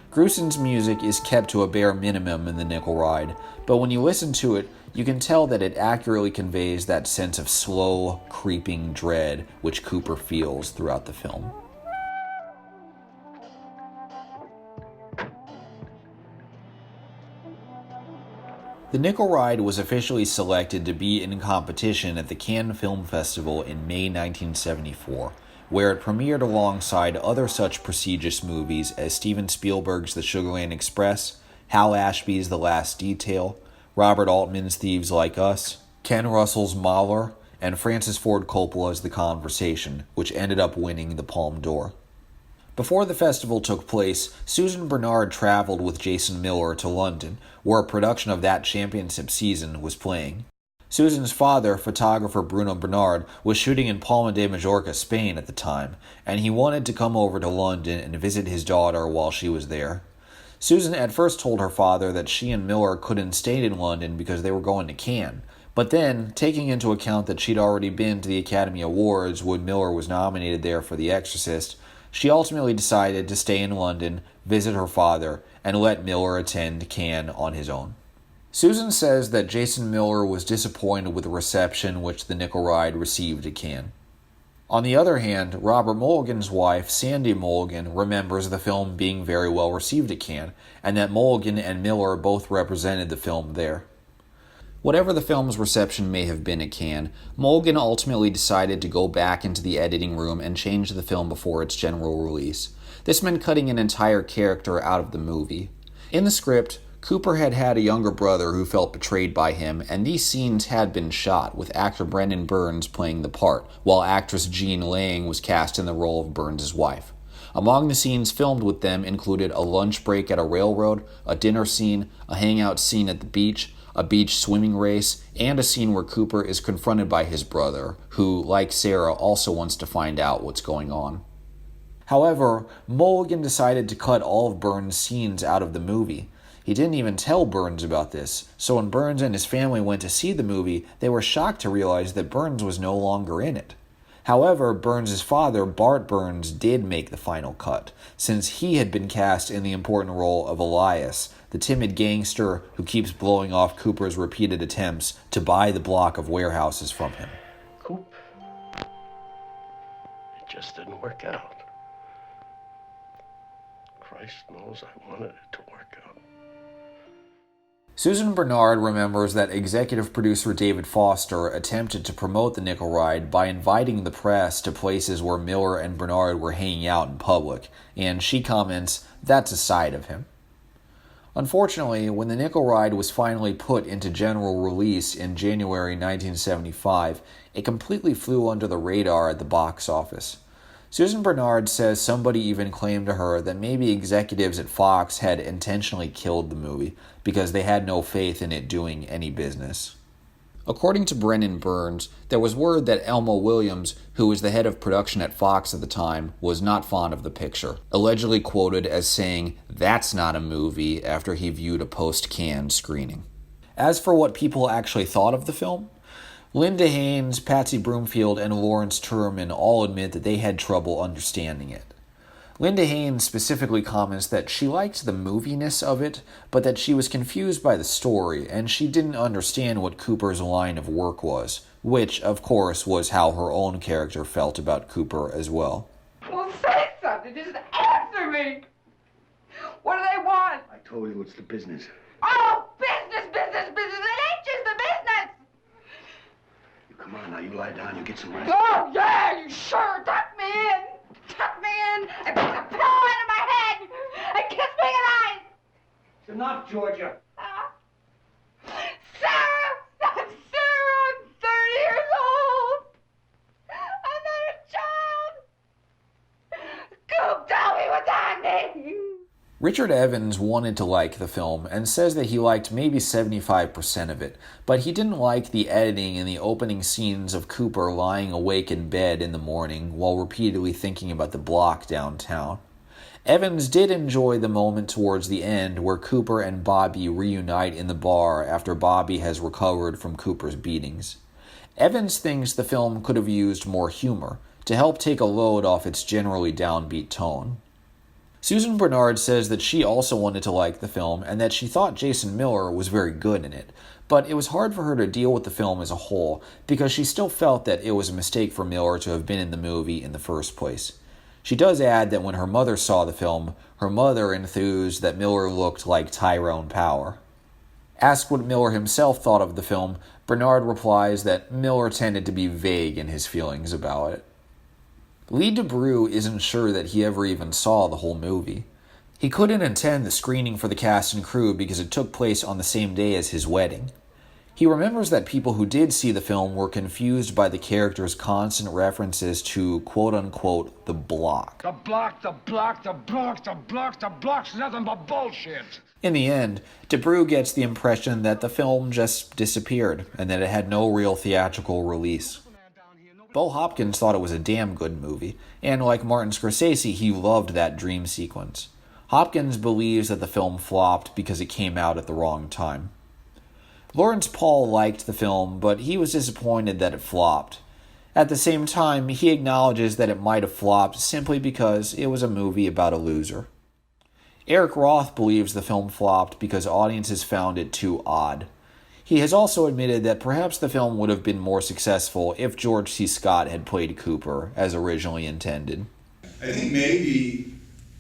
Grusin's music is kept to a bare minimum in The Nickel Ride, but when you listen to it, you can tell that it accurately conveys that sense of slow, creeping dread which Cooper feels throughout the film. The Nickel Ride was officially selected to be in competition at the Cannes Film Festival in May 1974, where it premiered alongside other such prestigious movies as Steven Spielberg's The Sugarland Express, Hal Ashby's The Last Detail, Robert Altman's Thieves Like Us, Ken Russell's Mahler, and Francis Ford Coppola's The Conversation, which ended up winning the Palme d'Or. Before the festival took place, Susan Bernard traveled with Jason Miller to London, where a production of that championship season was playing. Susan's father, photographer Bruno Bernard, was shooting in Palma de Majorca, Spain at the time, and he wanted to come over to London and visit his daughter while she was there. Susan at first told her father that she and Miller couldn't stay in London because they were going to Cannes, but then, taking into account that she'd already been to the Academy Awards when Miller was nominated there for The Exorcist, she ultimately decided to stay in London, visit her father, and let Miller attend Cannes on his own. Susan says that Jason Miller was disappointed with the reception which The Nickel Ride received at Cannes. On the other hand, Robert Mulligan's wife, Sandy Mulligan, remembers the film being very well received at Cannes, and that Mulligan and Miller both represented the film there. Whatever the film's reception may have been at Cannes, Mulligan ultimately decided to go back into the editing room and change the film before its general release. This meant cutting an entire character out of the movie. In the script, Cooper had a younger brother who felt betrayed by him, and these scenes had been shot, with actor Brendan Burns playing the part, while actress Jean Lang was cast in the role of Burns' wife. Among the scenes filmed with them included a lunch break at a railroad, a dinner scene, a hangout scene at the beach, a beach swimming race, and a scene where Cooper is confronted by his brother, who, like Sarah, also wants to find out what's going on. However, Mulligan decided to cut all of Burns' scenes out of the movie. He didn't even tell Burns about this, so when Burns and his family went to see the movie, they were shocked to realize that Burns was no longer in it. However, Burns' father, Bart Burns, did make the final cut, since he had been cast in the important role of Elias, the timid gangster who keeps blowing off Cooper's repeated attempts to buy the block of warehouses from him. Coop, it just didn't work out. Christ knows I wanted it to work out. Susan Bernard remembers that executive producer David Foster attempted to promote the Nickel Ride by inviting the press to places where Miller and Bernard were hanging out in public, and she comments, "That's a side of him." Unfortunately, when the Nickel Ride was finally put into general release in January 1975, it completely flew under the radar at the box office. Susan Bernard says somebody even claimed to her that maybe executives at Fox had intentionally killed the movie because they had no faith in it doing any business. According to Brendan Burns, there was word that Elmo Williams, who was the head of production at Fox at the time, was not fond of the picture, allegedly quoted as saying, "That's not a movie," after he viewed a post-Cannes screening. As for what people actually thought of the film, Linda Haynes, Patsy Broomfield, and Lawrence Turman all admit that they had trouble understanding it. Linda Haynes specifically comments that she liked the moviness of it, but that she was confused by the story, and she didn't understand what Cooper's line of work was, which, of course, was how her own character felt about Cooper as well. Well, say something. Just answer me. What do they want? I told you it's the business. Oh, business, business, business. It ain't just the business. You come on now, you lie down, you get some rest. Oh, yeah, you sure. Tuck me in. Tuck me in and put a pillow into my head and kiss me goodnight. It's enough, Georgia. Sarah! I'm Sarah. I'm 30 years old. I'm not a child. Coop, tell me what's happening. Richard Evans wanted to like the film and says that he liked maybe 75% of it, but he didn't like the editing and the opening scenes of Cooper lying awake in bed in the morning while repeatedly thinking about the block downtown. Evans did enjoy the moment towards the end where Cooper and Bobby reunite in the bar after Bobby has recovered from Cooper's beatings. Evans thinks the film could have used more humor to help take a load off its generally downbeat tone. Susan Bernard says that she also wanted to like the film and that she thought Jason Miller was very good in it, but it was hard for her to deal with the film as a whole because she still felt that it was a mistake for Miller to have been in the movie in the first place. She does add that when her mother saw the film, her mother enthused that Miller looked like Tyrone Power. Asked what Miller himself thought of the film, Bernard replies that Miller tended to be vague in his feelings about it. Lee DeBrew isn't sure that he ever even saw the whole movie. He couldn't attend the screening for the cast and crew because it took place on the same day as his wedding. He remembers that people who did see the film were confused by the character's constant references to quote-unquote the block. The block's nothing but bullshit. In the end, DeBrew gets the impression that the film just disappeared and that it had no real theatrical release. Bo Hopkins thought it was a damn good movie, and like Martin Scorsese, he loved that dream sequence. Hopkins believes that the film flopped because it came out at the wrong time. Lawrence Paull liked the film, but he was disappointed that it flopped. At the same time, he acknowledges that it might have flopped simply because it was a movie about a loser. Eric Roth believes the film flopped because audiences found it too odd. He has also admitted that perhaps the film would have been more successful if George C. Scott had played Cooper as originally intended. I think maybe,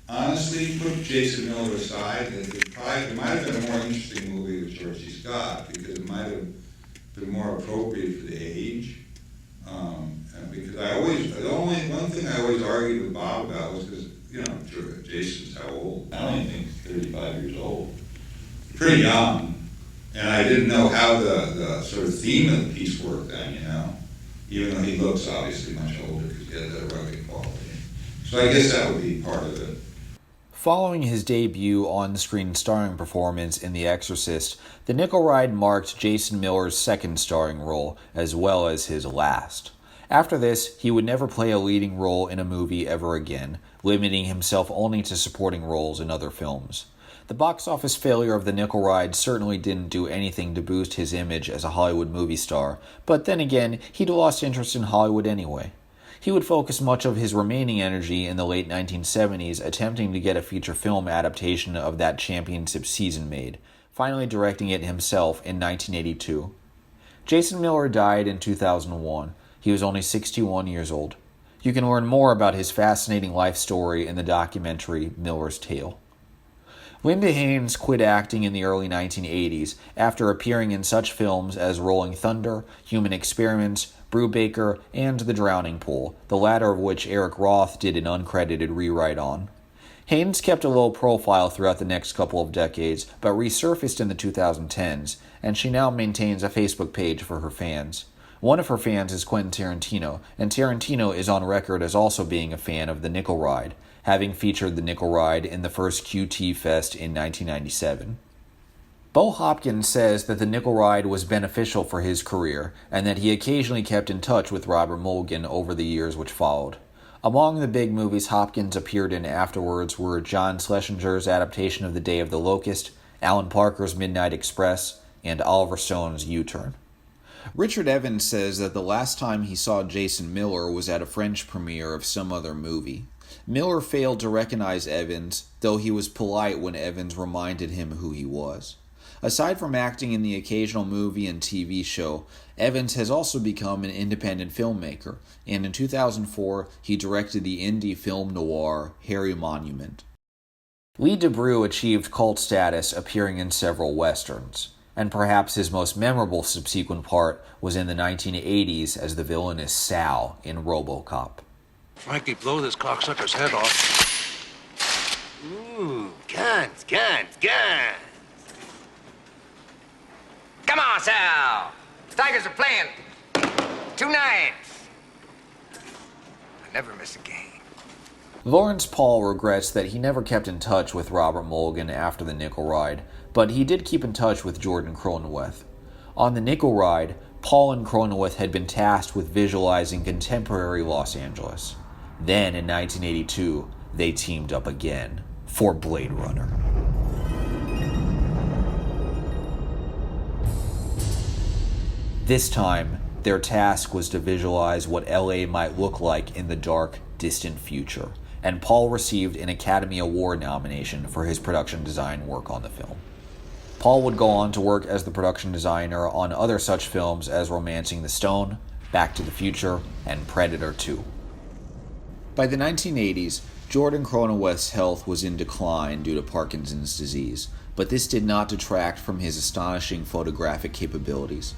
honestly, put Jason Miller aside, it might have been a more interesting movie with George C. Scott because it might have been more appropriate for the age. Because one thing I always argued with Bob about was because, Jason's how old? I don't even think he's 35 years old. Pretty young. And I didn't know how the sort of theme of the piece worked then, even though he looks obviously much older because he has that rugged quality. So I guess that would be part of it. Following his debut on-screen starring performance in The Exorcist, The Nickel Ride marked Jason Miller's second starring role, as well as his last. After this, he would never play a leading role in a movie ever again, limiting himself only to supporting roles in other films. The box office failure of The Nickel Ride certainly didn't do anything to boost his image as a Hollywood movie star, but then again, he'd lost interest in Hollywood anyway. He would focus much of his remaining energy in the late 1970s attempting to get a feature film adaptation of that championship season made, finally directing it himself in 1982. Jason Miller died in 2001. He was only 61 years old. You can learn more about his fascinating life story in the documentary Miller's Tale. Linda Haynes quit acting in the early 1980s after appearing in such films as Rolling Thunder, Human Experiments, Brubaker, and The Drowning Pool, the latter of which Eric Roth did an uncredited rewrite on. Haynes kept a low profile throughout the next couple of decades, but resurfaced in the 2010s, and she now maintains a Facebook page for her fans. One of her fans is Quentin Tarantino, and Tarantino is on record as also being a fan of The Nickel Ride, having featured The Nickel Ride in the first QT Fest in 1997. Bo Hopkins says that The Nickel Ride was beneficial for his career, and that he occasionally kept in touch with Robert Mulligan over the years which followed. Among the big movies Hopkins appeared in afterwards were John Schlesinger's adaptation of The Day of the Locust, Alan Parker's Midnight Express, and Oliver Stone's U-Turn. Richard Evans says that the last time he saw Jason Miller was at a French premiere of some other movie. Miller failed to recognize Evans, though he was polite when Evans reminded him who he was. Aside from acting in the occasional movie and TV show, Evans has also become an independent filmmaker, and in 2004 he directed the indie film noir Harry Monument. Lee DeBrew achieved cult status appearing in several westerns, and perhaps his most memorable subsequent part was in the 1980s as the villainous Sal in RoboCop. Frankie, blow this cocksucker's head off. Ooh, guns. Come on, Sal. The Tigers are playing tonight. I never miss a game. Lawrence Paull regrets that he never kept in touch with Robert Mulligan after The Nickel Ride, but he did keep in touch with Jordan Cronenweth. On The Nickel Ride, Paull and Cronenweth had been tasked with visualizing contemporary Los Angeles. Then, in 1982, they teamed up again for Blade Runner. This time, their task was to visualize what LA might look like in the dark, distant future, and Paull received an Academy Award nomination for his production design work on the film. Paull would go on to work as the production designer on other such films as Romancing the Stone, Back to the Future, and Predator 2. By the 1980s, Jordan Cronenweth's health was in decline due to Parkinson's disease, but this did not detract from his astonishing photographic capabilities.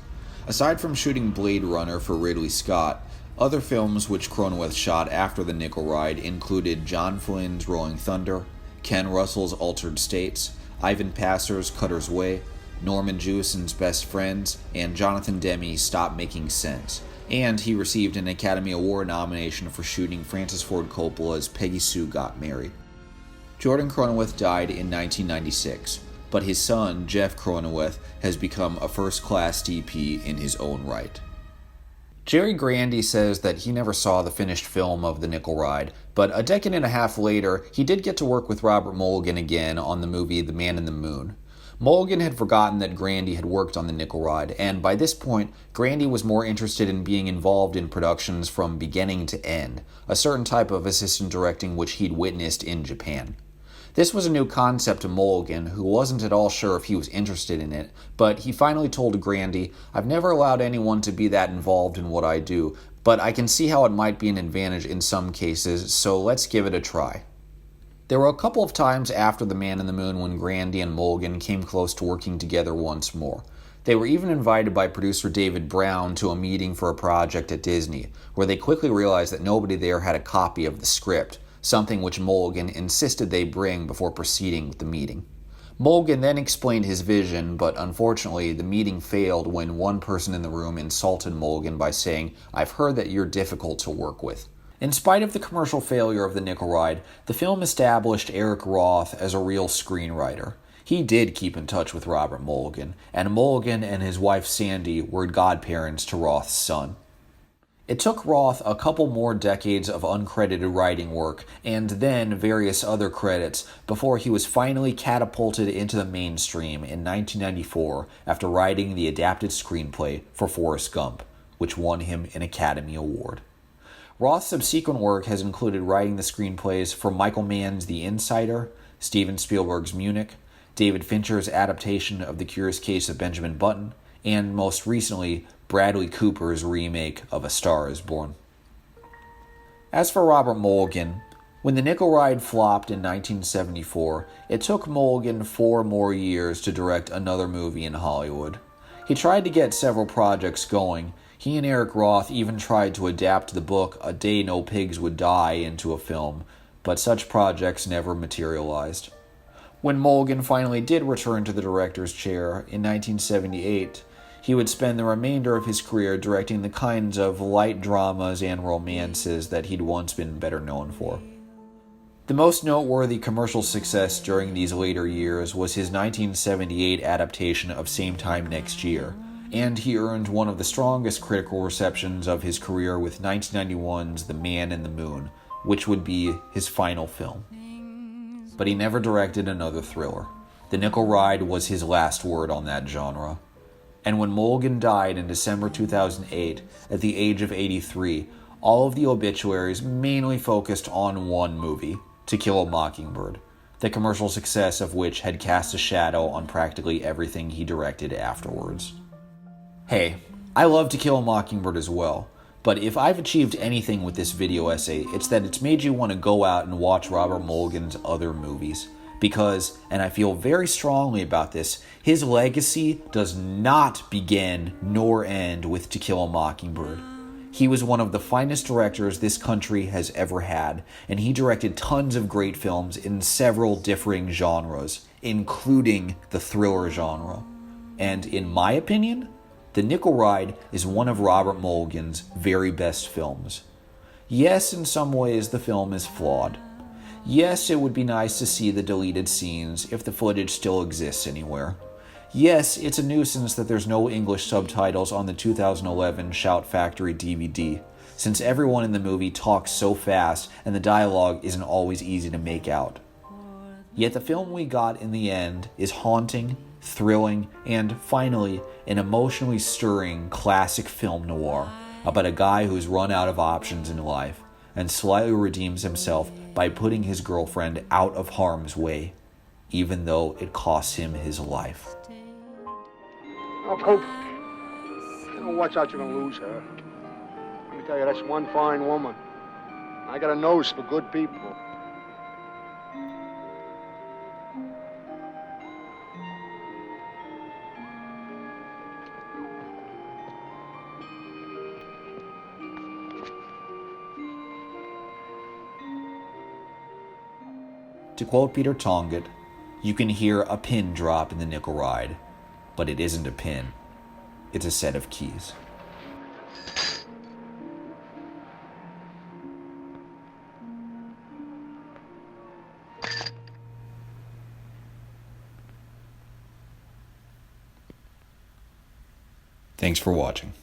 Aside from shooting Blade Runner for Ridley Scott, other films which Cronenweth shot after The Nickel Ride included John Flynn's Rolling Thunder, Ken Russell's Altered States, Ivan Passer's Cutter's Way, Norman Jewison's best friends, and Jonathan Demme stopped making sense, and he received an Academy Award nomination for shooting Francis Ford Coppola's Peggy Sue Got Married. Jordan Cronenweth died in 1996, but his son, Jeff Cronenweth, has become a first-class DP in his own right. Jerry Grandy says that he never saw the finished film of The Nickel Ride, but a decade and a half later, he did get to work with Robert Mulligan again on the movie The Man in the Moon. Mulligan had forgotten that Grandy had worked on The Nickel Ride, and by this point, Grandy was more interested in being involved in productions from beginning to end, a certain type of assistant directing which he'd witnessed in Japan. This was a new concept to Mulligan, who wasn't at all sure if he was interested in it, but he finally told Grandy, "I've never allowed anyone to be that involved in what I do, but I can see how it might be an advantage in some cases, so let's give it a try." There were a couple of times after The Man in the Moon when Grandy and Mulligan came close to working together once more. They were even invited by producer David Brown to a meeting for a project at Disney, where they quickly realized that nobody there had a copy of the script, something which Mulligan insisted they bring before proceeding with the meeting. Mulligan then explained his vision, but unfortunately the meeting failed when one person in the room insulted Mulligan by saying, "I've heard that you're difficult to work with." In spite of the commercial failure of The Nickel Ride, the film established Eric Roth as a real screenwriter. He did keep in touch with Robert Mulligan, and Mulligan and his wife Sandy were godparents to Roth's son. It took Roth a couple more decades of uncredited writing work, and then various other credits, before he was finally catapulted into the mainstream in 1994 after writing the adapted screenplay for Forrest Gump, which won him an Academy Award. Roth's subsequent work has included writing the screenplays for Michael Mann's The Insider, Steven Spielberg's Munich, David Fincher's adaptation of The Curious Case of Benjamin Button, and most recently, Bradley Cooper's remake of A Star is Born. As for Robert Mulligan, when The Nickel Ride flopped in 1974, it took Mulligan 4 more years to direct another movie in Hollywood. He tried to get several projects going. He and Eric Roth even tried to adapt the book A Day No Pigs Would Die into a film, but such projects never materialized. When Mulligan finally did return to the director's chair in 1978, he would spend the remainder of his career directing the kinds of light dramas and romances that he'd once been better known for. The most noteworthy commercial success during these later years was his 1978 adaptation of Same Time Next Year, and he earned one of the strongest critical receptions of his career with 1991's The Man in the Moon, which would be his final film. But he never directed another thriller. The Nickel Ride was his last word on that genre. And when Mulligan died in December 2008, at the age of 83, all of the obituaries mainly focused on one movie, To Kill a Mockingbird, the commercial success of which had cast a shadow on practically everything he directed afterwards. Hey, I love To Kill a Mockingbird as well, but if I've achieved anything with this video essay, it's that it's made you want to go out and watch Robert Mulligan's other movies. Because, and I feel very strongly about this, his legacy does not begin nor end with To Kill a Mockingbird. He was one of the finest directors this country has ever had, and he directed tons of great films in several differing genres, including the thriller genre. And in my opinion, The Nickel Ride is one of Robert Mulligan's very best films. Yes, in some ways the film is flawed. Yes, it would be nice to see the deleted scenes if the footage still exists anywhere. Yes, it's a nuisance that there's no English subtitles on the 2011 Shout Factory DVD, since everyone in the movie talks so fast and the dialogue isn't always easy to make out. Yet the film we got in the end is haunting, thrilling, and finally, an emotionally stirring classic film noir about a guy who's run out of options in life and slightly redeems himself by putting his girlfriend out of harm's way, even though it costs him his life. Oh, Coop, watch out, you're gonna lose her. Let me tell you, that's one fine woman. I got a nose for good people. To quote Peter Tongut, you can hear a pin drop in The Nickel Ride. But it isn't a pin. It's a set of keys. Thanks for watching.